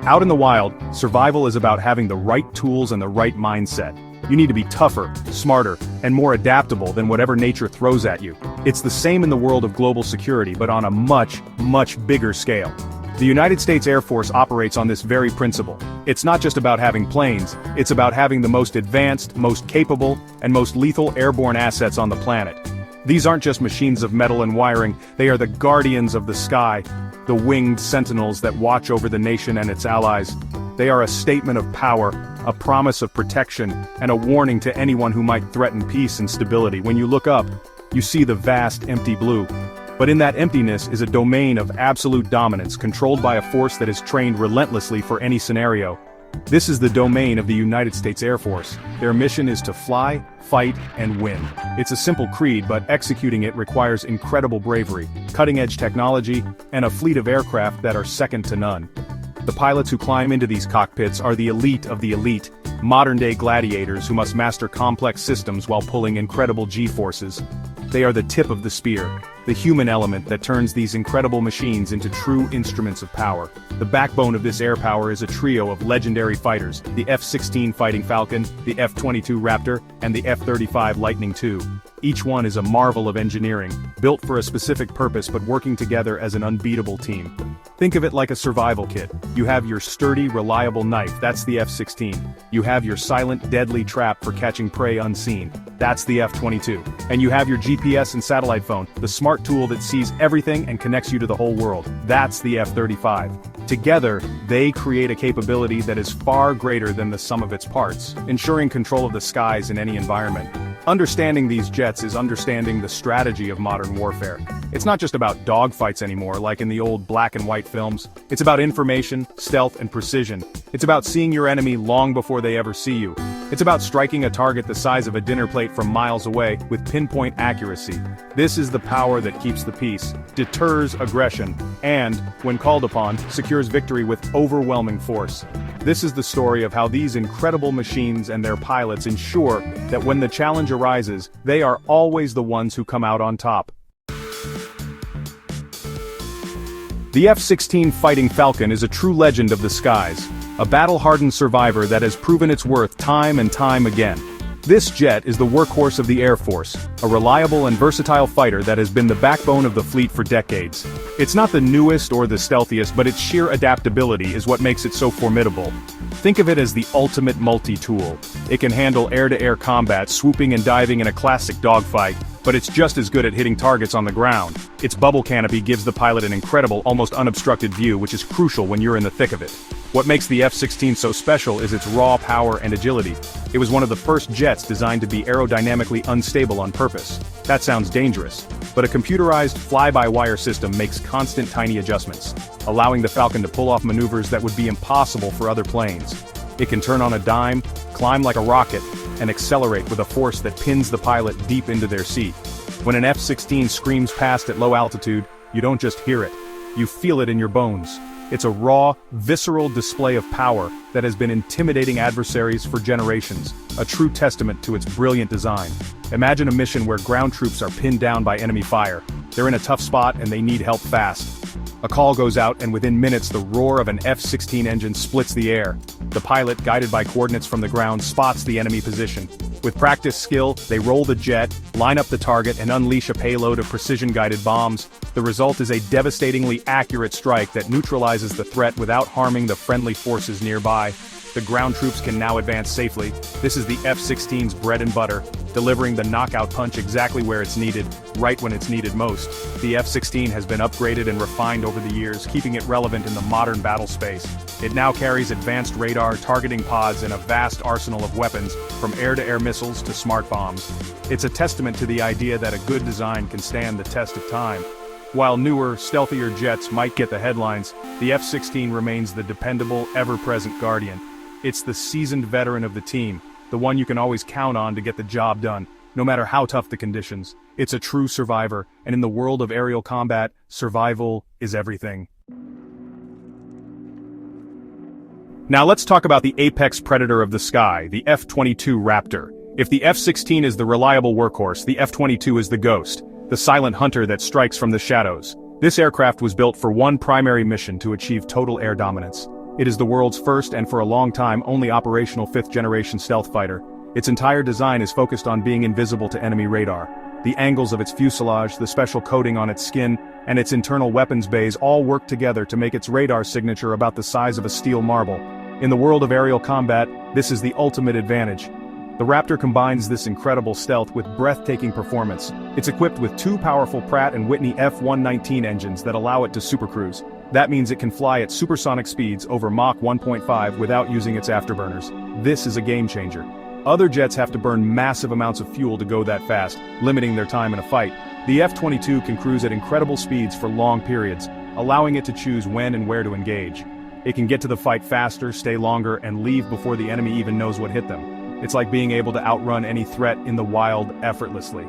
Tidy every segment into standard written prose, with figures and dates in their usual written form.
Out in the wild, survival is about having the right tools and the right mindset. You need to be tougher, smarter, and more adaptable than whatever nature throws at you. It's the same in the world of global security, but on a much, much bigger scale. The United States Air Force operates on this very principle. It's not just about having planes, it's about having the most advanced, most capable, and most lethal airborne assets on the planet. These aren't just machines of metal and wiring, they are the guardians of the sky, the winged sentinels that watch over the nation and its allies. They are a statement of power, a promise of protection, and a warning to anyone who might threaten peace and stability. When you look up, you see the vast, empty blue. But in that emptiness is a domain of absolute dominance controlled by a force that is trained relentlessly for any scenario. This is the domain of the United States Air Force. Their mission is to fly, fight, and win. It's a simple creed, but executing it requires incredible bravery, cutting-edge technology, and a fleet of aircraft that are second to none. The pilots who climb into these cockpits are the elite of the elite, modern-day gladiators who must master complex systems while pulling incredible G-forces. They are the tip of the spear, the human element that turns these incredible machines into true instruments of power. The backbone of this air power is a trio of legendary fighters, the F-16 Fighting Falcon, the F-22 Raptor, and the F-35 Lightning II. Each one is a marvel of engineering, built for a specific purpose but working together as an unbeatable team. Think of it like a survival kit. You have your sturdy, reliable knife, that's the F-16. You have your silent, deadly trap for catching prey unseen, that's the F-22. And you have your GPS and satellite phone, the smart tool that sees everything and connects you to the whole world, that's the F-35. Together, they create a capability that is far greater than the sum of its parts, ensuring control of the skies in any environment. Understanding these jets is understanding the strategy of modern warfare. It's not just about dogfights anymore, like in the old black and white films. It's about information, stealth, and precision. It's about seeing your enemy long before they ever see you. It's about striking a target the size of a dinner plate from miles away with pinpoint accuracy. This is the power that keeps the peace, deters aggression, and, when called upon, secures victory with overwhelming force. This is the story of how these incredible machines and their pilots ensure that when the challenge arises, they are always the ones who come out on top. The F-16 Fighting Falcon is a true legend of the skies, a battle-hardened survivor that has proven its worth time and time again. This jet is the workhorse of the Air Force, a reliable and versatile fighter that has been the backbone of the fleet for decades. It's not the newest or the stealthiest, but its sheer adaptability is what makes it so formidable. Think of it as the ultimate multi-tool. It can handle air-to-air combat, swooping and diving in a classic dogfight, but it's just as good at hitting targets on the ground. Its bubble canopy gives the pilot an incredible, almost unobstructed view, which is crucial when you're in the thick of it. What makes the F-16 so special is its raw power and agility. It was one of the first jets designed to be aerodynamically unstable on purpose. That sounds dangerous, but a computerized fly-by-wire system makes constant tiny adjustments, allowing the Falcon to pull off maneuvers that would be impossible for other planes. It can turn on a dime, climb like a rocket, and accelerate with a force that pins the pilot deep into their seat. When an F-16 screams past at low altitude, you don't just hear it, you feel it in your bones. It's a raw, visceral display of power that has been intimidating adversaries for generations, a true testament to its brilliant design. Imagine a mission where ground troops are pinned down by enemy fire. They're in a tough spot and they need help fast. A call goes out and within minutes the roar of an F-16 engine splits the air. The pilot, guided by coordinates from the ground, spots the enemy position. With practiced skill, they roll the jet, line up the target, and unleash a payload of precision-guided bombs. The result is a devastatingly accurate strike that neutralizes the threat without harming the friendly forces nearby. The ground troops can now advance safely. This is the F-16's bread and butter, delivering the knockout punch exactly where it's needed, right when it's needed most. The F-16 has been upgraded and refined over the years, keeping it relevant in the modern battle space. It now carries advanced radar, targeting pods, and a vast arsenal of weapons, from air-to-air missiles to smart bombs. It's a testament to the idea that a good design can stand the test of time. While newer, stealthier jets might get the headlines, the F-16 remains the dependable, ever-present guardian. It's the seasoned veteran of the team, the one you can always count on to get the job done, no matter how tough the conditions. It's a true survivor, and in the world of aerial combat, survival is everything. Now let's talk about the apex predator of the sky, the F-22 Raptor. If the F-16 is the reliable workhorse, the F-22 is the ghost, the silent hunter that strikes from the shadows. This aircraft was built for one primary mission: to achieve total air dominance. It is the world's first and for a long time only operational fifth-generation stealth fighter. Its entire design is focused on being invisible to enemy radar. The angles of its fuselage, the special coating on its skin, and its internal weapons bays all work together to make its radar signature about the size of a steel marble. In the world of aerial combat, this is the ultimate advantage. The Raptor combines this incredible stealth with breathtaking performance. It's equipped with two powerful Pratt & Whitney F119 engines that allow it to supercruise. That means it can fly at supersonic speeds over Mach 1.5 without using its afterburners. This is a game changer. Other jets have to burn massive amounts of fuel to go that fast, limiting their time in a fight. The F-22 can cruise at incredible speeds for long periods, allowing it to choose when and where to engage. It can get to the fight faster, stay longer, and leave before the enemy even knows what hit them. It's like being able to outrun any threat in the wild effortlessly.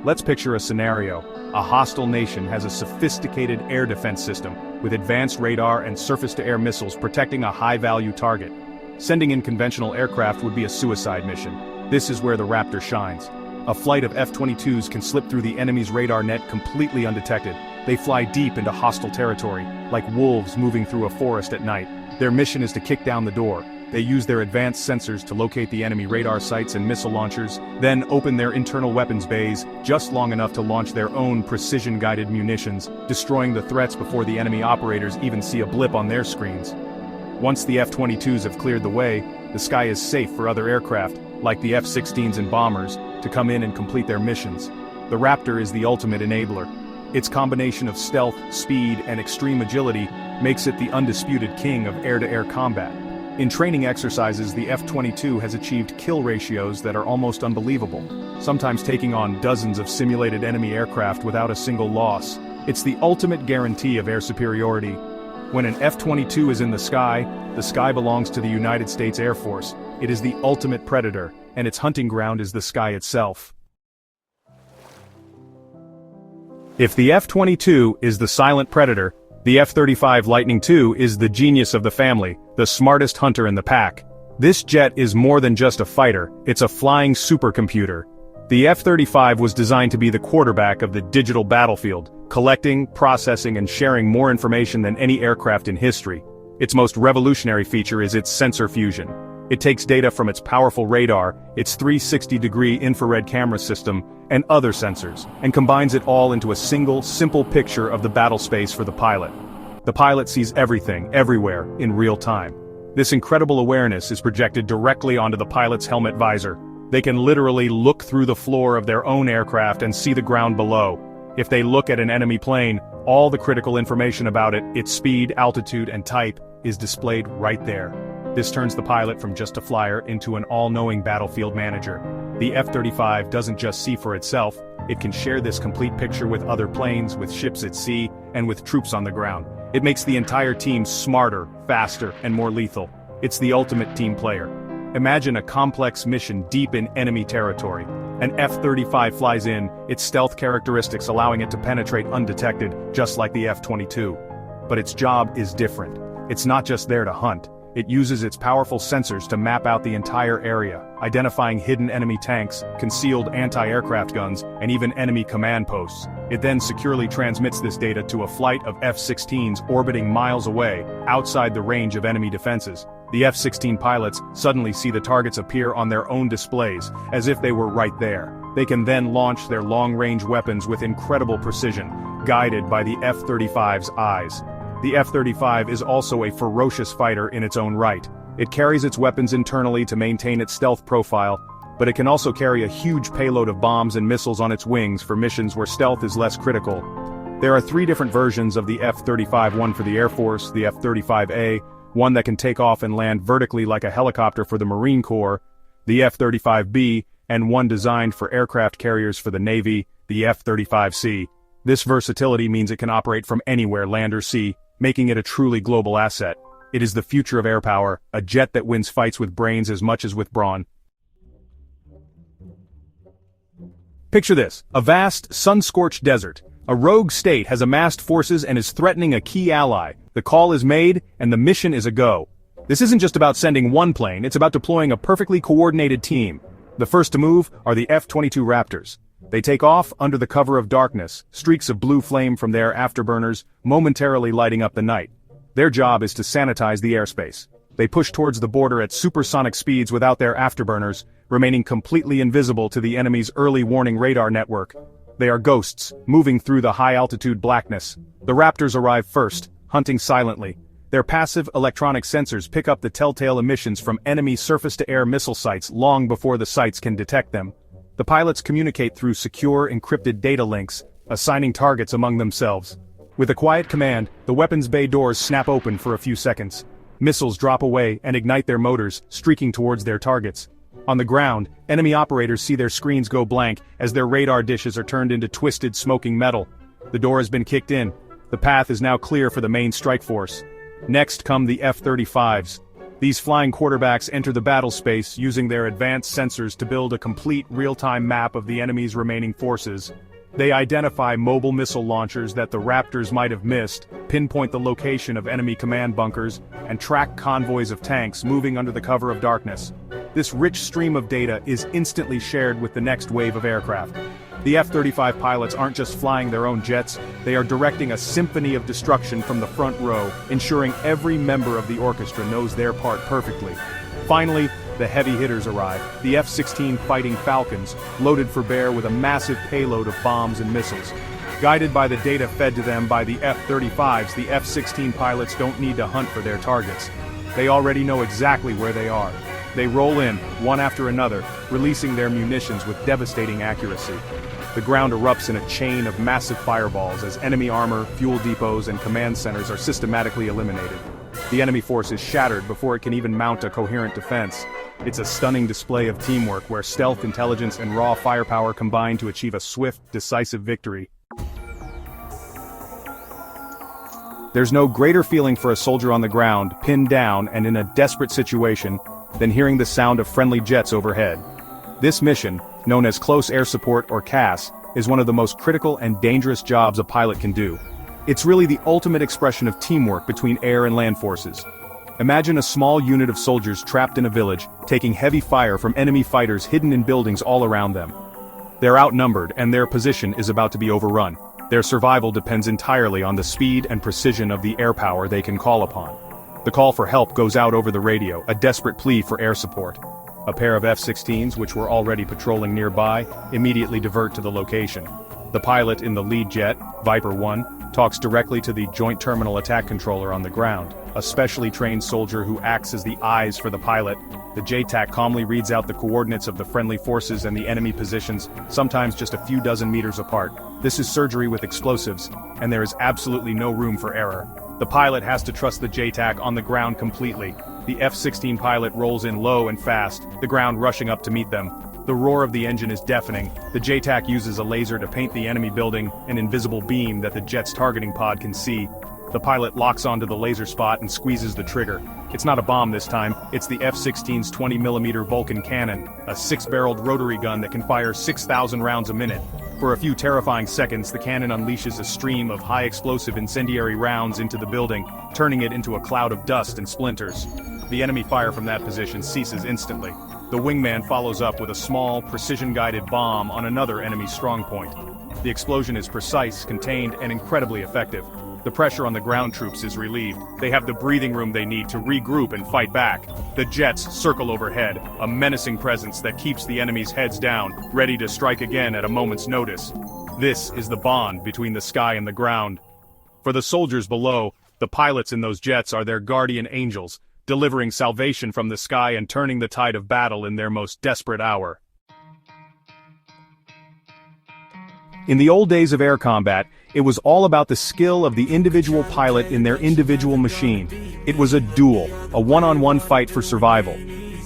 Let's picture a scenario. A hostile nation has a sophisticated air defense system, with advanced radar and surface-to-air missiles protecting a high-value target. Sending in conventional aircraft would be a suicide mission. This is where the Raptor shines. A flight of F-22s can slip through the enemy's radar net completely undetected. They fly deep into hostile territory, like wolves moving through a forest at night. Their mission is to kick down the door. They use their advanced sensors to locate the enemy radar sites and missile launchers, then open their internal weapons bays just long enough to launch their own precision-guided munitions, destroying the threats before the enemy operators even see a blip on their screens. Once the F-22s have cleared the way, the sky is safe for other aircraft, like the F-16s and bombers, to come in and complete their missions. The Raptor is the ultimate enabler. Its combination of stealth, speed, and extreme agility makes it the undisputed king of air-to-air combat. In training exercises, the F-22 has achieved kill ratios that are almost unbelievable, sometimes taking on dozens of simulated enemy aircraft without a single loss. It's the ultimate guarantee of air superiority. When an F-22 is in the sky belongs to the United States Air Force. It is the ultimate predator, and its hunting ground is the sky itself. If the F-22 is the silent predator, the F-35 Lightning II is the genius of the family, the smartest hunter in the pack. This jet is more than just a fighter, it's a flying supercomputer. The F-35 was designed to be the quarterback of the digital battlefield, collecting, processing, and sharing more information than any aircraft in history. Its most revolutionary feature is its sensor fusion. It takes data from its powerful radar, its 360-degree infrared camera system, and other sensors, and combines it all into a single, simple picture of the battle space for the pilot. The pilot sees everything, everywhere, in real time. This incredible awareness is projected directly onto the pilot's helmet visor. They can literally look through the floor of their own aircraft and see the ground below. If they look at an enemy plane, all the critical information about it, its speed, altitude, and type, is displayed right there. This turns the pilot from just a flyer into an all-knowing battlefield manager. The F-35 doesn't just see for itself, it can share this complete picture with other planes, with ships at sea, and with troops on the ground. It makes the entire team smarter, faster, and more lethal. It's the ultimate team player. Imagine a complex mission deep in enemy territory. An F-35 flies in, its stealth characteristics allowing it to penetrate undetected, just like the F-22. But its job is different. It's not just there to hunt. It uses its powerful sensors to map out the entire area, identifying hidden enemy tanks, concealed anti-aircraft guns, and even enemy command posts. It then securely transmits this data to a flight of F-16s orbiting miles away, outside the range of enemy defenses. The F-16 pilots suddenly see the targets appear on their own displays, as if they were right there. They can then launch their long-range weapons with incredible precision, guided by the F-35's eyes. The F-35 is also a ferocious fighter in its own right. It carries its weapons internally to maintain its stealth profile, but it can also carry a huge payload of bombs and missiles on its wings for missions where stealth is less critical. There are 3 different versions of the F-35, one for the Air Force, the F-35A, one that can take off and land vertically like a helicopter for the Marine Corps, the F-35B, and one designed for aircraft carriers for the Navy, the F-35C. This versatility means it can operate from anywhere, land or sea, making it a truly global asset. It is the future of air power, a jet that wins fights with brains as much as with brawn. Picture this, a vast, sun-scorched desert. A rogue state has amassed forces and is threatening a key ally. The call is made, and the mission is a go. This isn't just about sending one plane, it's about deploying a perfectly coordinated team. The first to move are the F-22 Raptors. They take off under the cover of darkness, streaks of blue flame from their afterburners momentarily lighting up the night. Their job is to sanitize the airspace. They push towards the border at supersonic speeds without their afterburners, remaining completely invisible to the enemy's early warning radar network. They are ghosts, moving through the high-altitude blackness. The Raptors arrive first, hunting silently. Their passive electronic sensors pick up the telltale emissions from enemy surface-to-air missile sites long before the sites can detect them. The pilots communicate through secure, encrypted data links, assigning targets among themselves. With a quiet command, the weapons bay doors snap open for a few seconds. Missiles drop away and ignite their motors, streaking towards their targets. On the ground, enemy operators see their screens go blank as their radar dishes are turned into twisted, smoking metal. The door has been kicked in. The path is now clear for the main strike force. Next come the F-35s. These flying quarterbacks enter the battle space using their advanced sensors to build a complete real-time map of the enemy's remaining forces. They identify mobile missile launchers that the Raptors might have missed, pinpoint the location of enemy command bunkers, and track convoys of tanks moving under the cover of darkness. This rich stream of data is instantly shared with the next wave of aircraft. The F-35 pilots aren't just flying their own jets, they are directing a symphony of destruction from the front row, ensuring every member of the orchestra knows their part perfectly. Finally, the heavy hitters arrive, the F-16 Fighting Falcons, loaded for bear with a massive payload of bombs and missiles. Guided by the data fed to them by the F-35s, the F-16 pilots don't need to hunt for their targets. They already know exactly where they are. They roll in, one after another, releasing their munitions with devastating accuracy. The ground erupts in a chain of massive fireballs as enemy armor, fuel depots, and command centers are systematically eliminated. The enemy force is shattered before it can even mount a coherent defense. It's a stunning display of teamwork where stealth, intelligence, and raw firepower combine to achieve a swift, decisive victory. There's no greater feeling for a soldier on the ground, pinned down and in a desperate situation, than hearing the sound of friendly jets overhead. This mission, known as Close Air Support or CAS, is one of the most critical and dangerous jobs a pilot can do. It's really the ultimate expression of teamwork between air and land forces. Imagine a small unit of soldiers trapped in a village, taking heavy fire from enemy fighters hidden in buildings all around them. They're outnumbered and their position is about to be overrun. Their survival depends entirely on the speed and precision of the air power they can call upon. The call for help goes out over the radio, a desperate plea for air support. A pair of F-16s, which were already patrolling nearby, immediately divert to the location. The pilot in the lead jet, Viper 1, talks directly to the Joint Terminal Attack Controller on the ground, a specially trained soldier who acts as the eyes for the pilot. The JTAC calmly reads out the coordinates of the friendly forces and the enemy positions, sometimes just a few dozen meters apart. This is surgery with explosives, and there is absolutely no room for error. The pilot has to trust the JTAC on the ground completely. The F-16 pilot rolls in low and fast, the ground rushing up to meet them. The roar of the engine is deafening. The JTAC uses a laser to paint the enemy building, an invisible beam that the jet's targeting pod can see. The pilot locks onto the laser spot and squeezes the trigger. It's not a bomb this time, it's the F-16's 20mm Vulcan cannon, a 6-barreled rotary gun that can fire 6,000 rounds a minute. For a few terrifying seconds, the cannon unleashes a stream of high-explosive incendiary rounds into the building, turning it into a cloud of dust and splinters. The enemy fire from that position ceases instantly. The wingman follows up with a small, precision-guided bomb on another enemy strongpoint. The explosion is precise, contained, and incredibly effective. The pressure on the ground troops is relieved. They have the breathing room they need to regroup and fight back. The jets circle overhead, a menacing presence that keeps the enemy's heads down, ready to strike again at a moment's notice. This is the bond between the sky and the ground. For the soldiers below, the pilots in those jets are their guardian angels, delivering salvation from the sky and turning the tide of battle in their most desperate hour. In the old days of air combat, it was all about the skill of the individual pilot in their individual machine. It was a duel, a one-on-one fight for survival.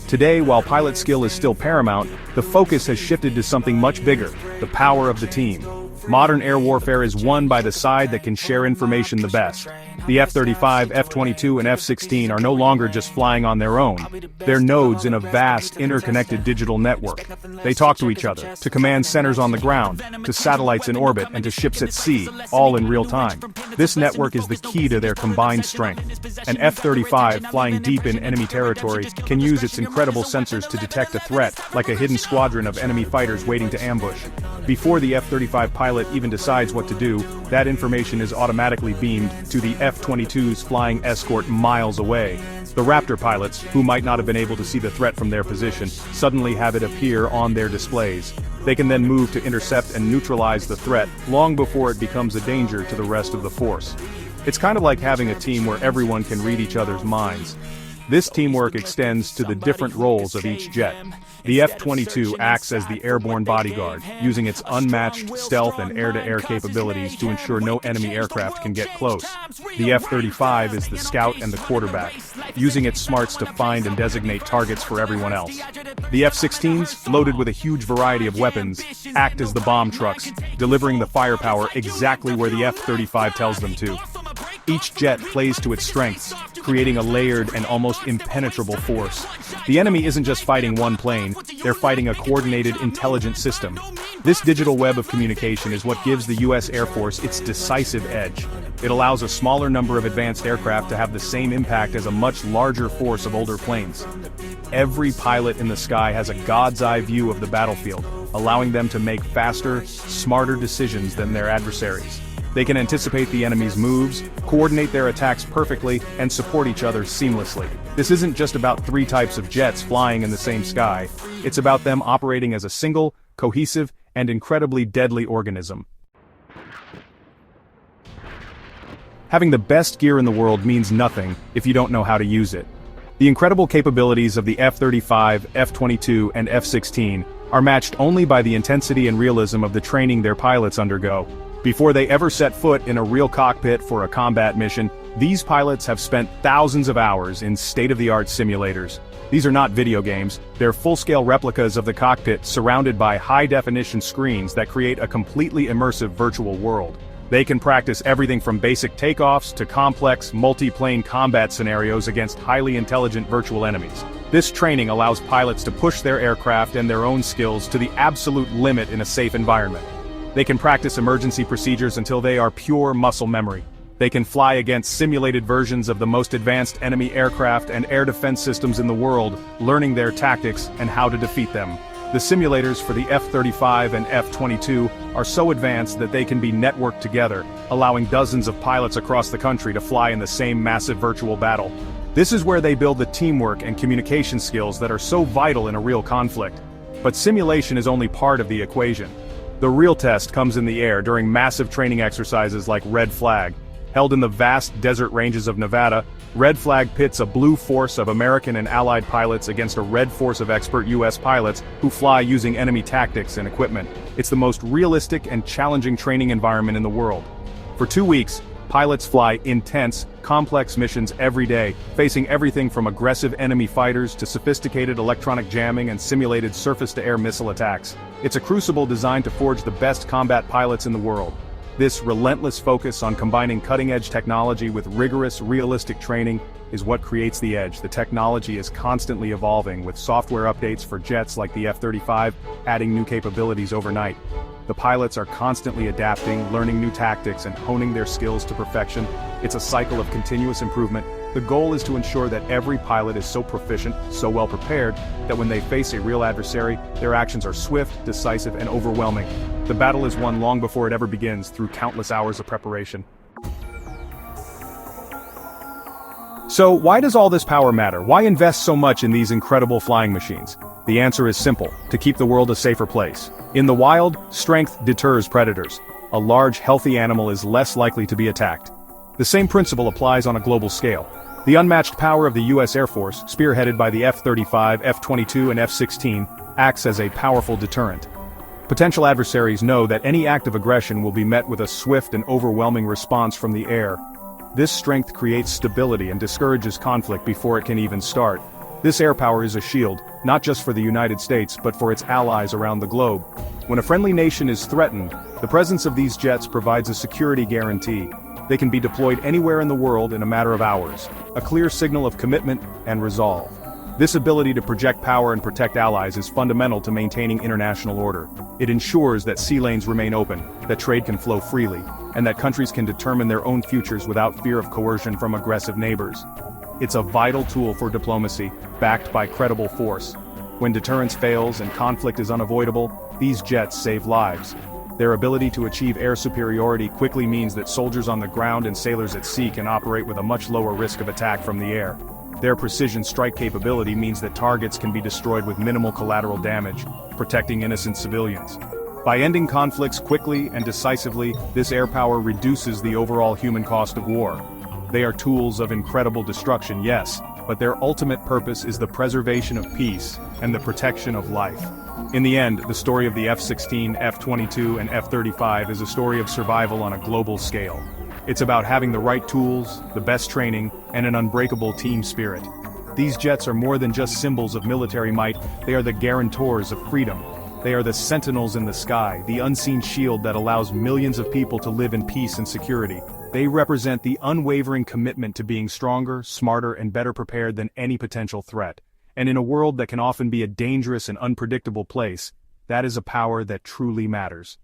Today, while pilot skill is still paramount, the focus has shifted to something much bigger, the power of the team. Modern air warfare is won by the side that can share information the best. The F-35, F-22, and F-16 are no longer just flying on their own. They're nodes in a vast, interconnected digital network. They talk to each other, to command centers on the ground, to satellites in orbit, and to ships at sea, all in real time. This network is the key to their combined strength. An F-35, flying deep in enemy territory, can use its incredible sensors to detect a threat, like a hidden squadron of enemy fighters waiting to ambush. Before the F-35 pilot even decides what to do, that information is automatically beamed to the F-22's flying escort miles away. The Raptor pilots, who might not have been able to see the threat from their position, suddenly have it appear on their displays. They can then move to intercept and neutralize the threat long before it becomes a danger to the rest of the force. It's kind of like having a team where everyone can read each other's minds. This teamwork extends to the different roles of each jet. The F-22 acts as the airborne bodyguard, using its unmatched stealth and air-to-air capabilities to ensure no enemy aircraft can get close. The F-35 is the scout and the quarterback, using its smarts to find and designate targets for everyone else. The F-16s, loaded with a huge variety of weapons, act as the bomb trucks, delivering the firepower exactly where the F-35 tells them to. Each jet plays to its strengths, creating a layered and almost impenetrable force. The enemy isn't just fighting one plane, they're fighting a coordinated, intelligent system. This digital web of communication is what gives the U.S. Air Force its decisive edge. It allows a smaller number of advanced aircraft to have the same impact as a much larger force of older planes. Every pilot in the sky has a god's eye view of the battlefield, allowing them to make faster, smarter decisions than their adversaries. They can anticipate the enemy's moves, coordinate their attacks perfectly, and support each other seamlessly. This isn't just about three types of jets flying in the same sky. It's about them operating as a single, cohesive, and incredibly deadly organism. Having the best gear in the world means nothing if you don't know how to use it. The incredible capabilities of the F-35, F-22, and F-16 are matched only by the intensity and realism of the training their pilots undergo. Before they ever set foot in a real cockpit for a combat mission, these pilots have spent thousands of hours in state-of-the-art simulators. These are not video games, they're full-scale replicas of the cockpit surrounded by high-definition screens that create a completely immersive virtual world. They can practice everything from basic takeoffs to complex, multi-plane combat scenarios against highly intelligent virtual enemies. This training allows pilots to push their aircraft and their own skills to the absolute limit in a safe environment. They can practice emergency procedures until they are pure muscle memory. They can fly against simulated versions of the most advanced enemy aircraft and air defense systems in the world, learning their tactics and how to defeat them. The simulators for the F-35 and F-22 are so advanced that they can be networked together, allowing dozens of pilots across the country to fly in the same massive virtual battle. This is where they build the teamwork and communication skills that are so vital in a real conflict. But simulation is only part of the equation. The real test comes in the air during massive training exercises like Red Flag. Held in the vast desert ranges of Nevada, Red Flag pits a blue force of American and Allied pilots against a red force of expert U.S. pilots who fly using enemy tactics and equipment. It's the most realistic and challenging training environment in the world. For 2 weeks, pilots fly intense, complex missions every day, facing everything from aggressive enemy fighters to sophisticated electronic jamming and simulated surface-to-air missile attacks. It's a crucible designed to forge the best combat pilots in the world. This relentless focus on combining cutting-edge technology with rigorous, realistic training is what creates the edge. The technology is constantly evolving, with software updates for jets like the F-35 adding new capabilities overnight. The pilots are constantly adapting, learning new tactics, and honing their skills to perfection. It's a cycle of continuous improvement. The goal is to ensure that every pilot is so proficient, so well prepared, that when they face a real adversary, their actions are swift, decisive, and overwhelming. The battle is won long before it ever begins, through countless hours of preparation. So, why does all this power matter? Why invest so much in these incredible flying machines? The answer is simple: to keep the world a safer place. In the wild, strength deters predators. A large, healthy animal is less likely to be attacked. The same principle applies on a global scale. The unmatched power of the U.S. Air Force, spearheaded by the F-35, F-22, and F-16, acts as a powerful deterrent. Potential adversaries know that any act of aggression will be met with a swift and overwhelming response from the air. This strength creates stability and discourages conflict before it can even start. This air power is a shield, not just for the United States but for its allies around the globe. When a friendly nation is threatened, the presence of these jets provides a security guarantee. They can be deployed anywhere in the world in a matter of hours, a clear signal of commitment and resolve. This ability to project power and protect allies is fundamental to maintaining international order. It ensures that sea lanes remain open, that trade can flow freely, and that countries can determine their own futures without fear of coercion from aggressive neighbors. It's a vital tool for diplomacy, backed by credible force. When deterrence fails and conflict is unavoidable, These jets save lives. Their ability to achieve air superiority quickly means that soldiers on the ground and sailors at sea can operate with a much lower risk of attack from the air. Their precision strike capability means that targets can be destroyed with minimal collateral damage, protecting innocent civilians. By ending conflicts quickly and decisively, this air power reduces the overall human cost of war. They are tools of incredible destruction, yes, but their ultimate purpose is the preservation of peace and the protection of life. In the end, the story of the F-16, F-22, and F-35 is a story of survival on a global scale. It's about having the right tools, the best training, and an unbreakable team spirit. These jets are more than just symbols of military might, they are the guarantors of freedom. They are the sentinels in the sky, the unseen shield that allows millions of people to live in peace and security. They represent the unwavering commitment to being stronger, smarter, and better prepared than any potential threat. And in a world that can often be a dangerous and unpredictable place, that is a power that truly matters.